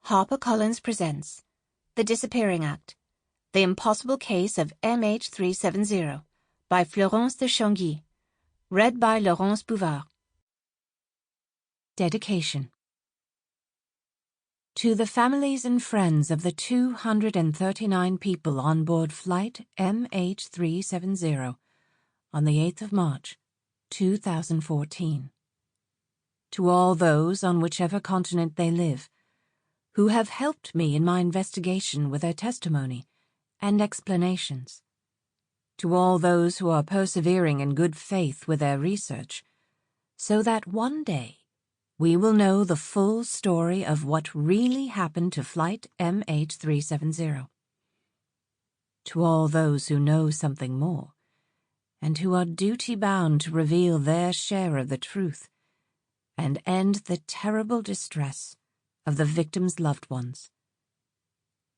HarperCollins presents The Disappearing Act, The Impossible Case of MH370 by Florence De Changy, read by Laurence Bouvard. Dedication. To the families and friends of the 239 people on board Flight MH370 on the 8th of March, 2014. To all those on whichever continent they live, who have helped me in my investigation with their testimony and explanations. To all those who are persevering in good faith with their research, so that one day we will know the full story of what really happened to Flight MH370. To all those who know something more, and who are duty-bound to reveal their share of the truth and end the terrible distress of the victims' loved ones.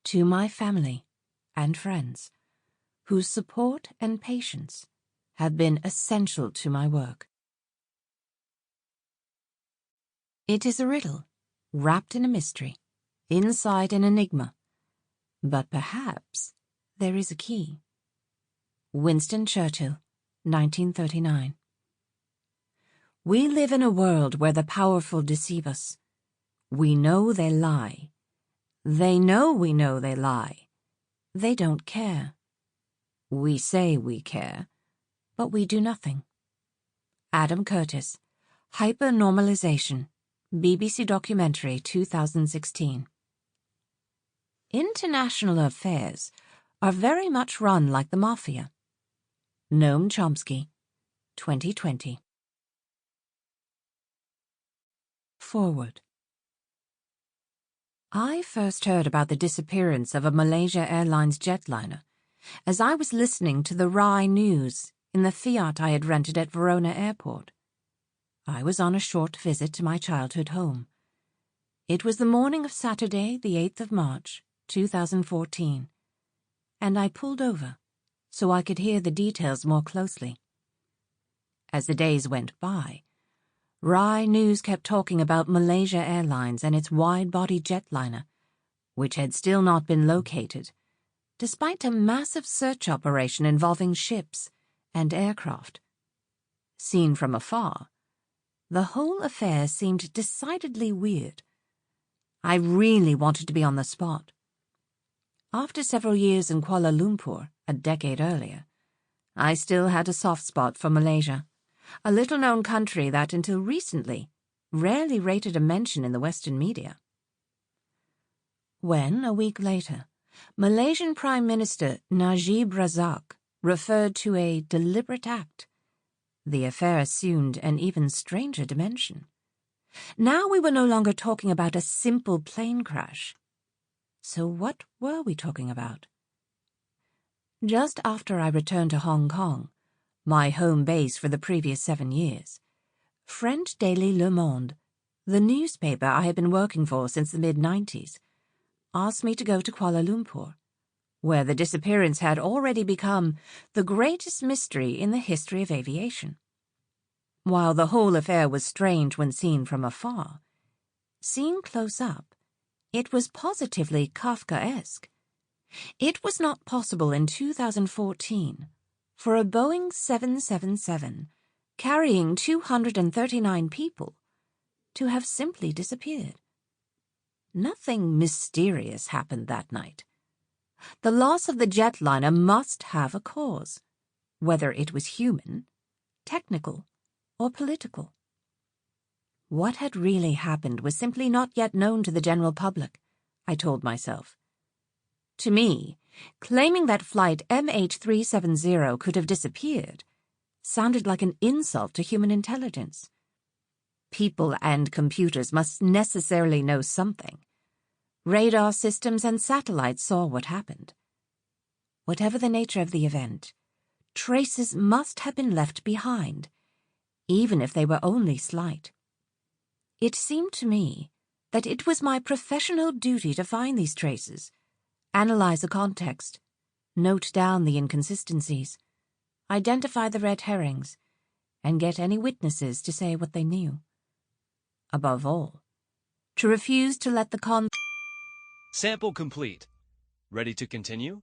To my family and friends, whose support and patience have been essential to my work. It is a riddle, wrapped in a mystery, inside an enigma, but perhaps there is a key. Winston Churchill, 1939. We live in a world where the powerful deceive us. We know they lie. They know we know they lie. They don't care. We say we care, but we do nothing. Adam Curtis, Hypernormalization, BBC documentary 2016. International affairs are very much run like the mafia. Noam Chomsky, 2020. Forward. I first heard about the disappearance of a Malaysia Airlines jetliner as I was listening to the Rai news in the Fiat I had rented at Verona Airport. I was on a short visit to my childhood home. It was the morning of Saturday, the 8th of March, 2014, and I pulled over so I could hear the details more closely. As the days went by, Rai News kept talking about Malaysia Airlines and its wide-body jetliner, which had still not been located, despite a massive search operation involving ships and aircraft. Seen from afar, the whole affair seemed decidedly weird. I really wanted to be on the spot. After several years in Kuala Lumpur, a decade earlier, I still had a soft spot for Malaysia, a little-known country that, until recently, rarely rated a mention in the Western media. When, a week later, Malaysian Prime Minister Najib Razak referred to a deliberate act, the affair assumed an even stranger dimension. Now we were no longer talking about a simple plane crash. So what were we talking about? Just after I returned to Hong Kong, my home base for the previous 7 years, French daily Le Monde, the newspaper I had been working for since the mid-90s, asked me to go to Kuala Lumpur, where the disappearance had already become the greatest mystery in the history of aviation. While the whole affair was strange when seen from afar, seen close up, it was positively Kafkaesque. It was not possible in 2014 for a Boeing 777 carrying 239 people to have simply disappeared. Nothing mysterious happened that night. The loss of the jetliner must have a cause, whether it was human, technical, or political. What had really happened was simply not yet known to the general public, I told myself. To me, claiming that flight MH370 could have disappeared sounded like an insult to human intelligence. People and computers must necessarily know something. Radar systems and satellites saw what happened. Whatever the nature of the event, traces must have been left behind, even if they were only slight. It seemed to me that it was my professional duty to find these traces, analyze the context, note down the inconsistencies, identify the red herrings, and get any witnesses to say what they knew. Above all, to refuse to let the Sample complete. Ready to continue?